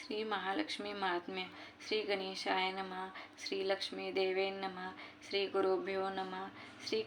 श्री महालक्ष्मी महात्म्य. श्री गणेशाय नमः. श्री लक्ष्मी देवे नमः. श्री गुरुभ्यो नमः. श्री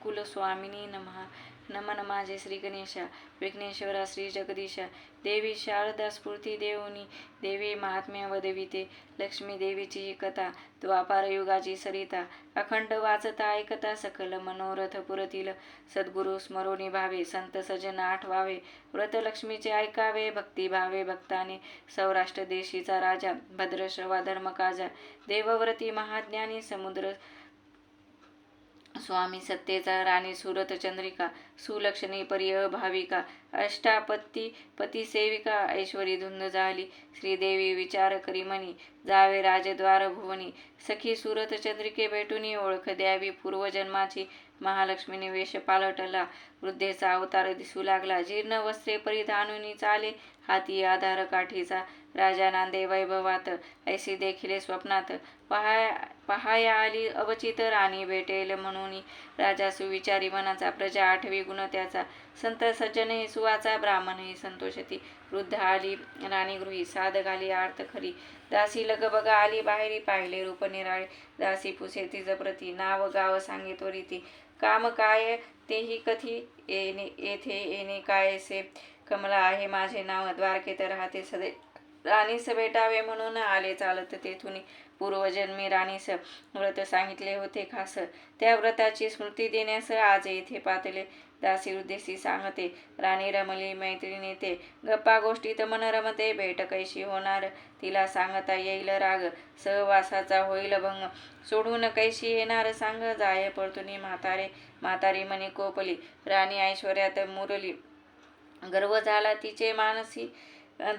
कुलस्वामिनी नमः. नमन माझे श्री गणेशा. विघ्नेश्वरा श्री जगदीशा. देवी शारदा स्फूर्ती देवनी. देवी महात्म्य वदविते. लक्ष्मी देवीची ही कथा द्वापार युगाची सरिता. अखंड वाचता ऐकता सकल मनोरथ पुरतील. सद्गुरु स्मरोनी भावे संत सजन आठवावे. व्रत लक्ष्मीचे ऐकावे भक्ती भावे भक्ताने. सौराष्ट्र देशीचा राजा भद्रश्रवा धर्मकाजा. देवव्रती महाज्ञानी समुद्र स्वामी सत्तेचा राणी सुरत चंद्रिका. सुलक्षणी परिय भाविका. अष्टापत्ती पती सेविका. ऐश्वरी धुंद झाली श्रीदेवी विचार करी मनी. जावे राजद्वार भुवनी. सखी सुरत चंद्रिके भेटूनी ओळख द्यावी पूर्वजन्माची. महालक्ष्मीने वेश पालटला. वृद्धेचा अवतार दिसू लागला. जीर्ण वस्त्रे परिधानुनी चाले. हाती आधार काठीचा. राजा नांदे वैभवात. ऐसी देखिले स्वप्नात. पहाया आली अवचित राणी भेटेल म्हणून. राजा सुविचारी मनाचा. प्रजा आठवी गुण त्याचा. संत सज्जनही सुवाचा. ब्राह्मणही संतोषती. वृद्ध आली राणी गृही. साध घाली आर्त खरी. दासी लगबगा आली बाहेरी. पाहिले रूप निराळे. दासी पुसे तिज प्रती. नाव गाव सांगे त्वरिती. काम काय तेही कथी. येथे येणे कायसे. कमला आहे माझे नाव. द्वारकेत राहते सदै. राणीस भेटावे म्हणून आले चालत तेथुनी. पूर्वजन्मी राणीस व्रत सांगितले होते खास. त्या व्रताची स्मृती देण्यास आज येथे पातले. दासी वृद्धेसी सांगते. राणी रमली मैत्रिणी ते. गप्पा गोष्टीत मन रमते. भेट कैशी होणार तिला सांगता येईल राग. सहवासाचा होईल भंग. सोडून कैशी येणार सांग. जाय पळतुनी म्हातारी मनी कोपली. राणी ऐश्वर्यात मुरली. गर्व झाला तिचे मानसी.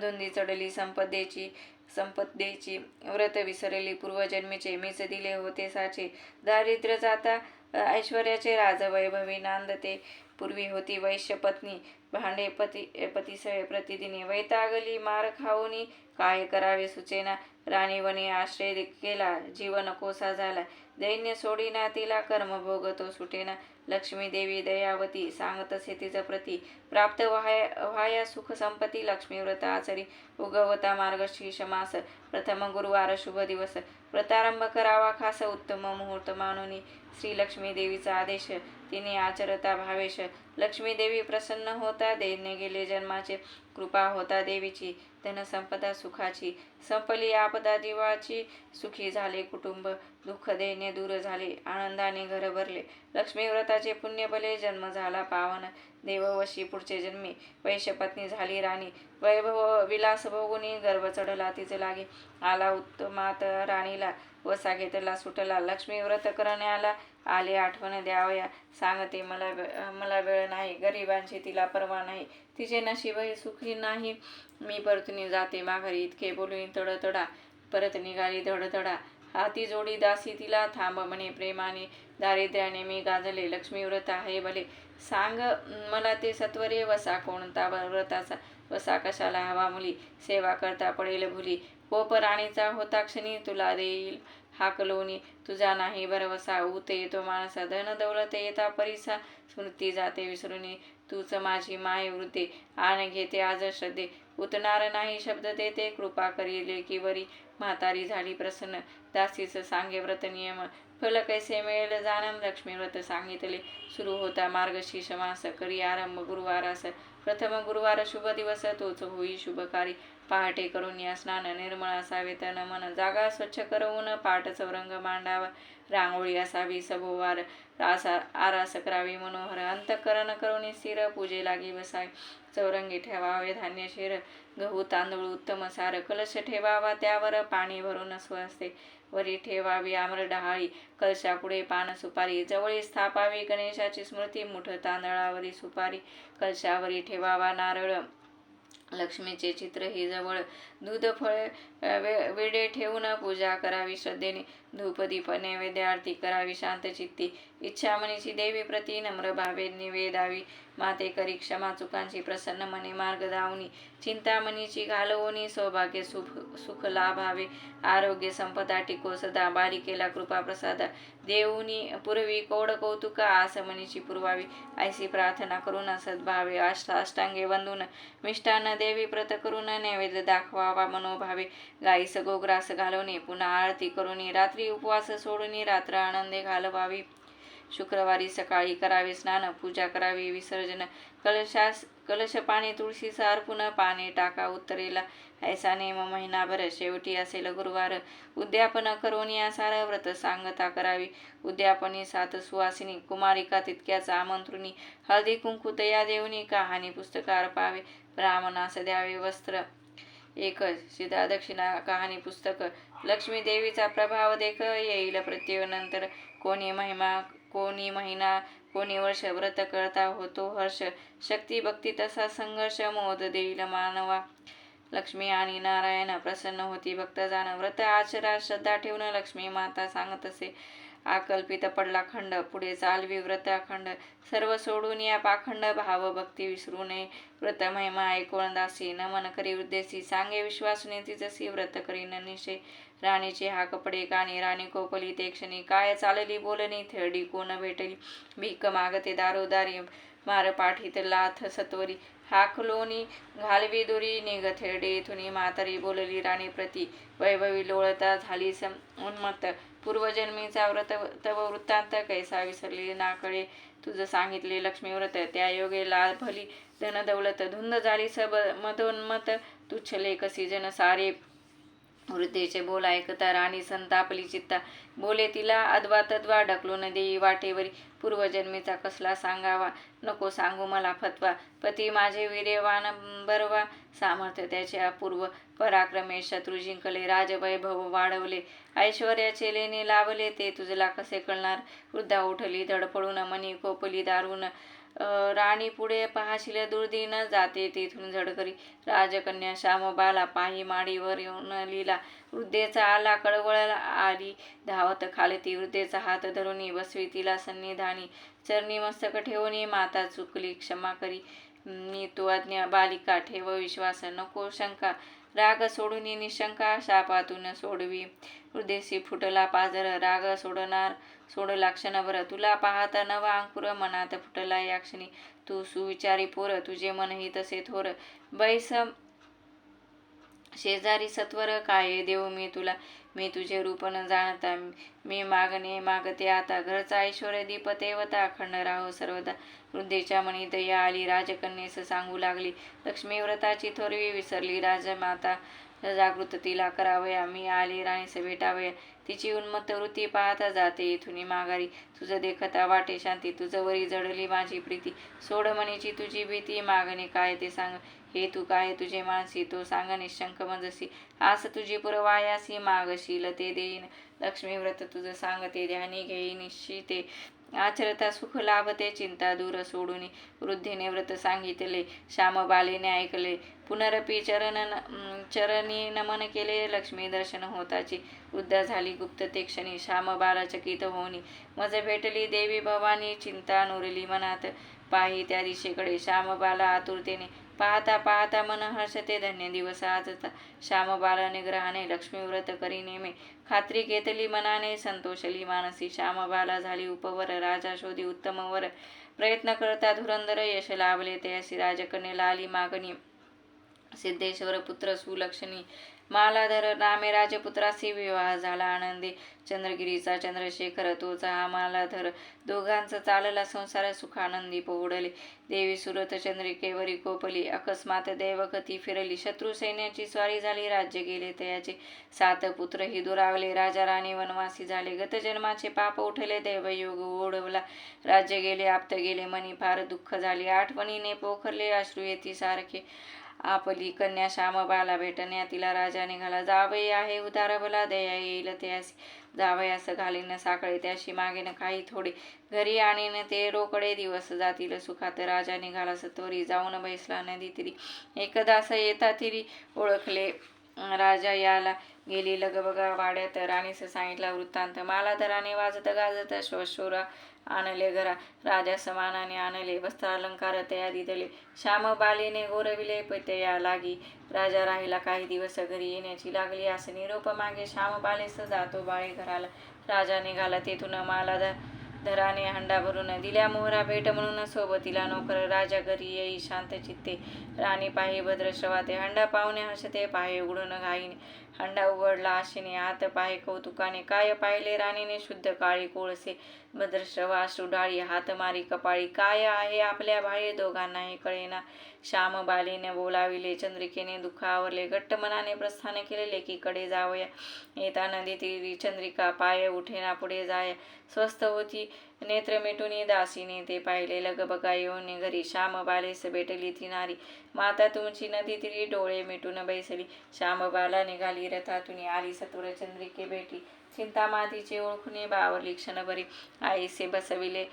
धुंदी चढली संपदेची. व्रत विसरली पूर्वजन्मीचे. मीच दिले होते साचे. दारिद्र्य जाता ऐश्वर्याचे. राजवैभवी नांदते. पूर्वी होती वैश्य पत्नी. भांडे पतिसळे प्रतिदिनी. वैतागली मार खाऊनी. काय करावे सुचेना. राणीवने आश्रय केला. जीवन कोसा झाला. दैन्य सोडीना तिला. कर्मभोग तो सुटेना. लक्ष्मी देवी दयावती. सांगतसे तिच प्रती. प्राप्त व्हाया सुख संपत्ती. लक्ष्मी व्रत आचरी. उगवता मार्गशीर्ष मास. प्रथम गुरुवार शुभ दिवस. व्रतारंभ करावा खास. उत्तम मुहूर्त मानुनी. श्री लक्ष्मी देवीचा आदेश. तिने आचरता भावेश. लक्ष्मी देवी प्रसन्न होता. दैन्य गेले जन्माचे. कृपा होता देवीची. धनसंपदा सुखाची. संपली आपदा दिवाची. सुखी झाले कुटुंब. दुःख दैन्य दूर झाले. आनंदाने घर भरले. लक्ष्मी व्रताचे पुण्य भले. जन्म झाला पावन. देववशी पुढचे जन्मी. वैश्यपत्नी झाली राणी. वैभव विलास भोगुनी. गर्भ चढला तिचे लागे. आला उत्तमात राणीला. वसा घेतला सुटला. लक्ष्मी व्रत करण्याला आले आठवण द्यावया. सांगते मला वेळ नाही. गरिबांची तिला पर्वा नाही. तिचे नशीबही सुखी नाही. मी परतुनी जाते माघारी. इतके बोलून तडतडा. परत निघाली धडधडा. हाती जोडी दासी तिला. थांब म्हणे प्रेमाने. दारिद्र्याने मी गाजले. लक्ष्मी व्रत आहे भले. सांग मला ते सत्वरे. वसा कोणता व्रताचा. वसा कशाला हवा मुली. सेवा करता पडेल भुली. कोप राणीचा होता क्षणी. तुला देईल हाकलोनी. तुझा नाही भरवसा. ऊत येतो माणसा. धन दौलत येता परिसा. स्मृती जाते विसरुनी. तूच माझी माय वृद्धे. आण घेते आज श्रद्धे. उतणार नाही शब्द देते. कृपा करील की वरी. म्हातारी झाली प्रसन्न. दासीस सांगे व्रत नियम. फल कैसे मिळेल जाणम. लक्ष्मी व्रत सांगितले. सुरू होता मार्गशीर्ष मास. करी आरंभ गुरुवारास. प्रथम गुरुवार शुभ दिवस. तोच होई शुभकारी. पहाटे करून या स्नान. निर्मळ असावे तन मन. जागा स्वच्छ करवून पाठ चौरंग मांडावा. रांगोळी असावी सभोवार. आरास करावी मनोहर. अंतःकरण करून स्थिर. पूजे लागी बसावे. चौरंगी ठेवावे धान्य शिर. गहू तांदूळ उत्तम सार. कलश ठेवावा त्यावर. पाणी भरून स्वस्ते. वरी ठेवावी आम्र डहाळी. कलशापुढे पान सुपारी. जवळी स्थापावी गणेशाची स्मृती. मुठ तांदळावरी सुपारी. कलशावरी ठेवावा नारळ. लक्ष्मीचे चित्र ही जवळ. दूध फळे वेडे ठेवून पूजा करावी श्रद्धेने. धूपदीप नैवेद्य आरती करावी शांत चित्ती. इच्छामणीची देवी प्रती. नम्र भावे निवेदावी. माते करी क्षमा चुकांची प्रसन्न मने मार्ग दावनी चिंतामणीची घालवणी सौभाग्य सुख लाभावे आरोग्य संपदा टिको सदा बालिकेला कृपा प्रसाद देऊनी पूर्वी कौड कौतुका आसमनीची पुरवावी ऐसी प्रार्थना करून सद्भावे अष्टांगे वंदून मिष्टान्न देवी व्रत करून नैवेद्य दाखवावा मनोभावे गाईस गोग्रास घालवणे पुन्हा आरती करून रात्री उपवास सोडून रात्र आनंदे घालवावी शुक्रवारी सकाळी करावे स्नान पूजा करावी विसर्जन कलश पाणी तुळशीचा अर्पून पाणी टाका उत्तरेला ऐसा नेम महिनाभर शेवटी असेल गुरुवार उद्यापन करून या सार व्रत सांगता करावी उद्यापनी सात सुवासिनी कुमारिका तितक्याच आमंत्रुनी हळदी कुंकू दया देऊनी कहाणी पुस्तकार पावे ब्राह्मणास द्यावे वस्त्र एक सीधा दक्षिणा कहाणी पुस्तक लक्ष्मी देवीचा प्रभाव देख येईल प्रत्यय नंतर कोणी महिना कोणी वर्ष व्रत करता होतो हर्ष शक्ती भक्ती तसा संघर्ष मोद देईल मानवा लक्ष्मी आणि नारायण प्रसन्न होती भक्तजान व्रत आचरा श्रद्धा ठेवून लक्ष्मी माता सांगत असे आकल्पित पडला खंड पुढे चालवी व्रत अखंड सर्व सोडून या पाखंड भाव भक्ती विसरू नये व्रत महिमा ऐकून दासी नमन करी उद्देशी सांगे विश्वासने तिजसी व्रत करीन निशे राणीची हा कपडे कानी राणी कोपली ते क्षणी काय चालली बोलणी थेरडी कोण भेटली भीक मागते दारोदारी मार पाठीत लाथ सत्वरी हाकलोनी घालवी दोरी निघ थेरडे इथुनी म्हातारी बोलली राणी प्रती वैभवी लोळता झाली उन्मत्त पूर्वजन्मीचा व्रत तव वृत्तांत कैसा विसरली नाकळे तुझं सांगितले लक्ष्मी व्रत त्या योगे लाल भली धन दौलत धुंद झाली सब मदोन्मत तुच्छले कसी जन सारे वृद्धेचे बोल ऐकता राणी संतापली चित्ता बोले तिला अद्वा तद्वा ढकलून देई वाटेवरी पूर्वजन्मीचा कसला सांगावा नको सांगू मला फतवा पती माझे वीर्यवान बरवा सामर्थ्य त्याचे अपूर्व पराक्रमे शत्रू जिंकले राजवैभव वाढवले ऐश्वर्याचे लेणे लावले ते तुझला कसे कळणार वृद्धा उठली धडपडून मनी कोपली दारून राणी पुढे पाहशील दुर्दीन जाते तेथून झडकरी राजकन्या श्यामबाला पाही माडीवर येऊन लीला वृद्धेचा आला कळवळ आली धावत खालती वृद्धेचा हात धरून बसवी तिला सन्निधानी चरणी मस्तक ठेवून माता चुकली क्षमा करी मी तू आज्ञा बालिका ठेव विश्वास नको शंका राग सोडून निशंका शापातून सोडवी हृदयसी फुटला पाजर राग सोडला क्षणभर तुला पाहता नवा अंकुर मनात फुटला या क्षणी तू सुविचारी पोर तुझे मनही तसे थोर बैस शेजारी सत्वर काय देऊ मी तुला मी तुझे रूप न जाणता मी मागते आता घरचा ऐश्वर दीप तेवता अखंड राहो सर्वदा वृद्धेच्या मनी दया आली राजकन्येस सांगू लागली लक्ष्मी व्रताची थोरवी विसरली राजमाता जागृत तिला करावया मी आले राणीस भेटावया तिची उन्मत्त वृत्ती पाहता जाते इथुनी माघारी तुझं देखता वाटे शांती तुझं वरी जडली माझी प्रीती सोड मनीची तुझी भीती मागणे काय ते सांग हे तू काय तुझे मानसी तो सांग निशंक मनसी आस तुझी पुरवायासी मागशील ते देईन लक्ष्मी व्रत तुझं सांगते ध्यानी घेई निश्चिते आचरता सुख लाभते चिंता दूर सोडून वृद्धीने व्रत सांगितले श्यामबालेने ऐकले पुनरपी चरणी नमन केले लक्ष्मी दर्शन होताची वृद्ध झाली गुप्त ते क्षणी श्यामबाला चकित होनी मज भेटली देवी भवानी चिंता नुरली मनात पाही त्या दिशेकडे श्यामबाला आतुरतेने पाहता पाहता मन हर्षते धन्य दिवस आजचा श्यामबाला निग्रहाने लक्ष्मी व्रत करी नेमे खात्री घेतली मनाने संतोषली मानसी श्यामबाला झाली उपवर राजा शोधी उत्तम वर प्रयत्न करता धुरंधर यश लाभले तयासी राजकन्येला आली मागणी सिद्धेश्वर पुत्र सुलक्षणी मालाधर नामे राजपुत्राशी विवाह झाला आनंदी चंद्रगिरीचा चंद्रशेखर तोचा हा मालाधर दोघांचा चालला संसार सुखानंदी पोवडले देवी सुरत चंद्रिकेवरी कोपली अकस्मात देवगती फिरली शत्रू सैन्याची स्वारी झाली राज्य गेले तयाचे 7 पुत्रही दुरावले राजा राणी वनवासी झाले गत जन्माचे पाप उठले दैवयोग ओढवला राज्य गेले आप्त गेले मनी फार दुःख झाले आठवणीने पोखरले अश्रू येती सारखे आपली कन्या श्यामबाला भेटण्या तिला राजा निघाला जावई आहे उदार भला दया येईल त्यासी जावयास घालीन साखळे त्याशी मागेन काही थोडे घरी आणीन ते रोकडे दिवस जातील सुखात राजा निघाला सत्वरी जाऊन बैसला नदी तिरी एकदास येता तिरी ओळखले राजा याला गेली लगबगा वाड्यात राणीस सांगितला वृत्तांत मालाधराने वाजत गाजत श्वशोरा आणले घरा. राजा समानाने आणले वस्त्रालंकार तया दिदले. श्याम बालेने गोरविले पतया लागी. राजा राहिला काही दिवस घरी येण्याची लागली. असं निरोप मागे श्याम बालेस जातो बाळे घराला. राजा निघाला तेथून माला धराने हंडा भरून. दिल्या मोहरा भेट म्हणून सोबतीला नोकर. राजा घरी येई शांत चित्ते. राणी पाही भद्रश्रवा ते. हंडा पाहुणे हसते पाहे उघडून घाईने. हंडा उघडला आशेने आत पाहे कौतुकाने. काय पाहिले राणीने शुद्ध काळी कोळसे. भद्रश्रवा अश्रुढाळी हात मारी कपाळी. काय आहे आपल्या भाळे दोघांनाही कळेना. श्याम बालीने बोलाविले चंद्रिकेने दुःख आवरले. घट्ट मनाने प्रस्थान केले लेकीकडे जावया. येता नदी तीरी चंद्रिका पाय उठेना पुढे जाया. स्वस्थ होती नेत्र मिटून दासीने ते पाहिले. लगबगा येऊन घरी श्याम बालेस भेटली ती नारी. माता तुमची नदी तीरी डोळे मिटून बैसली. श्याम बाला निघाली रथातून आली सत्वर चंद्रिके भेटी. चिंता मातीचे ओळखुने बावरली क्षणभरी. आईसे बसविले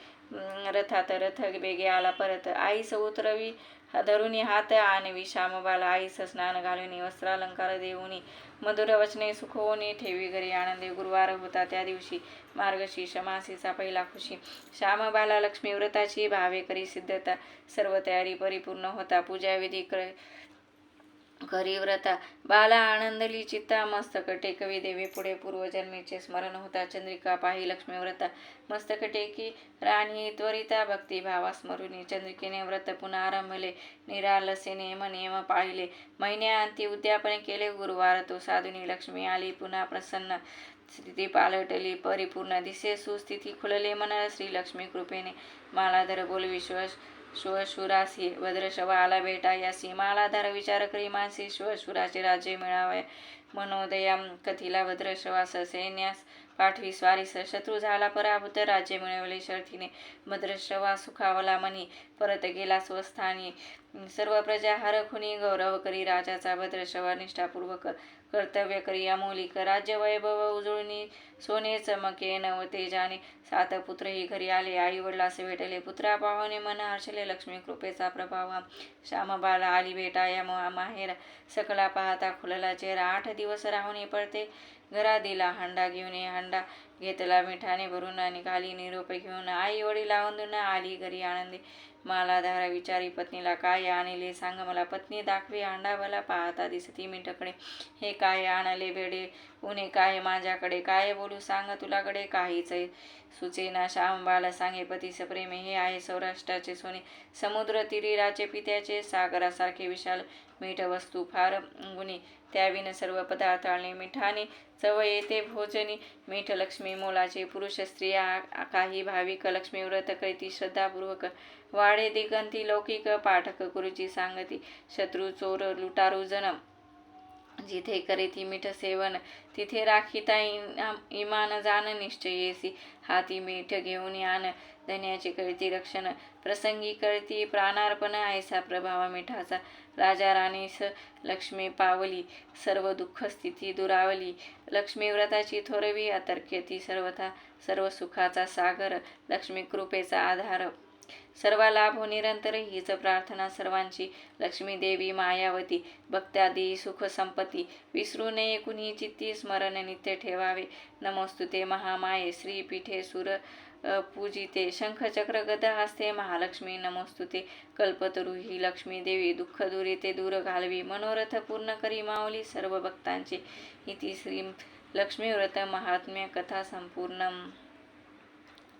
रथात रथ बेगे आला परत. आईस उतरवी धरुनी हात आणवी श्यामबाला. आईस स्नान घालुनी वस्त्रालंकार देऊनी. मधुर वचने सुखवूनी ठेवी घरी आनंदे. गुरुवार होता त्या दिवशी मार्गशीर्ष मासीचा पहिला खुशी. श्यामबाला लक्ष्मी व्रताची भावे करी सिद्धता. सर्व तयारी परिपूर्ण होता. पूजाविधी करी व्रता. बाला आनंदली चित्ता मस्तक टेकवी देवी पुढे. पूर्वजन्मीचे स्मरण होता. चंद्रिका पाही लक्ष्मी व्रता. मस्तक टेकी राणी त्वरिता भक्तिभावा स्मरुनी. चंद्रिकेने व्रत पुन्हा आरंभले. निरालसे नेम नियम पाळिले. महिन्यांती उद्यापन केले. गुरुवार तो साधुनी. लक्ष्मी आली पुन्हा प्रसन्न. स्थिती पालटली परिपूर्ण. दिसे सुस्थिती खुलले मन. श्री लक्ष्मी कृपेने मालाधर बोलवी श्वशुरासी. भद्रश्रवा आला भेटा यासी. मालाधार विचार करी मानसी. श्वशुराचे राज्य मिळावया मनोदया कथिला. भद्रश्रवास सैन्यास पाठवी स्वारीस. शत्रू झाला पराभूत राज्य मिळवले शर्थीने. भद्रश्रवा सुखावला मनी परत गेला स्वस्थानी. सर्व प्रजा हरखुनी गौरव करी राजाचा. भद्रश्रवा निष्ठापूर्वक कर्तव्य करी अमोलिक. राज्य वैभव उजळुनी सोने चमके नव तेजाने. 7 पुत्रही घरी आले. आई वडिलास भेटले. पुत्रा पाहुणे मन हर्षले. लक्ष्मी कृपेचा प्रभाव. श्यामबाला आली भेटाया माहेर. सकला पाहता खुलला चेहरा. 8 दिवस राहुनी पडते घरा. दिला हंडा घेऊन. हंडा घेतला मिठाने भरून. निघाली निरोप घेऊन. आई वडीला वंदून आली घरी आनंदी. मालाधार विचारी पत्नीला काय आणले सांग मला. पत्नी दाखवी हंडाभला पाहता दिसती मिठकडे. हे काय आणले भेडे उणे काय माझ्याकडे. काय बोलू सांग तुलाकडे काहीच सुचेना. श्यामबाला सांगे पतीस प्रेम हे आहे सौराष्ट्राचे सोने. समुद्र तीरी राजे पित्याचे. सागरासारखे विशाल मीठ वस्तू फार गुणी. त्याविन सर्व पदार्थ आणले मिठाने. चव येते भोजनी. मीठ लक्ष्मी मोलाचे. पुरुष स्त्रिया काही भाविक. लक्ष्मी व्रत करीती श्रद्धापूर्वक. वाडे दिगंती लौकिक पाठक गुरुची सांगती. शत्रू चोर लुटारू जन जिथे करीती मीठ सेवन. तिथे राखीता इमान जाण निश्चयेसी. हाती मीठ घेऊन आण धन्याचे कळती रक्षण. प्रसंगी कळती प्राणार्पण ऐसा प्रभाव मिठाचा. राजा राणीस लक्ष्मी पावली. सर्व दुःख स्थिती दुरावली. लक्ष्मी व्रताची थोरवी अतर्क्यती सर्वथा. सर्व सुखाचा सागर लक्ष्मी कृपेचा आधार. सर्व लाभ निरंतर हीच प्रार्थना सर्वांची. लक्ष्मी देवी मायावती भक्त्यादी सुख संपत्ती. विसरू नये कुणी चित्ती. स्मरण नित्य ठेवावे. नमोस्तुते महामाये. श्री पीठे सुर पूजिते. शंख चक्र गदा हस्ते महालक्ष्मी नमोस्तुते. कल्पतरू ही लक्ष्मी देवी. दुःख दुरी ते दूर घालवी. मनोरथ पूर्ण करी माऊली सर्व भक्तांचे. इति श्री लक्ष्मी व्रत महात्म्य कथा संपूर्णम.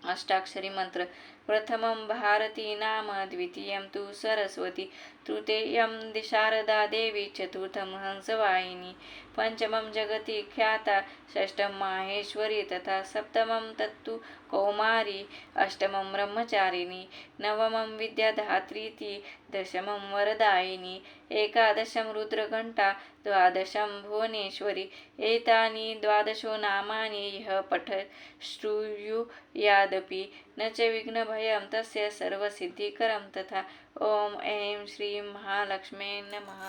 अष्टाक्षरी मंत्र. प्रथमं भारती नाम. द्वितीयं तु सरस्वती. तृतीयं शारदा देवी. चतुर्थं हंसवाहिनी. पंचमं जगति ख्याता. षष्ठं माहेश्वरी तथा सप्तमं तत्तु कौमारी. अष्टमं ब्रह्मचारिणी. नवमं विद्याधात्रीति. दशमं वरदायिनी. एकादशं रुद्रघंटा. द्वादशं भुवनेश्वरी. एतानि द्वादशो नामानि यः पठेत् श्रूयुयादपि न च विघ्नभयं तस्य सर्वसिद्धिकरं तथा. ओम ऐं श्रीं महालक्ष्म्यै नमः.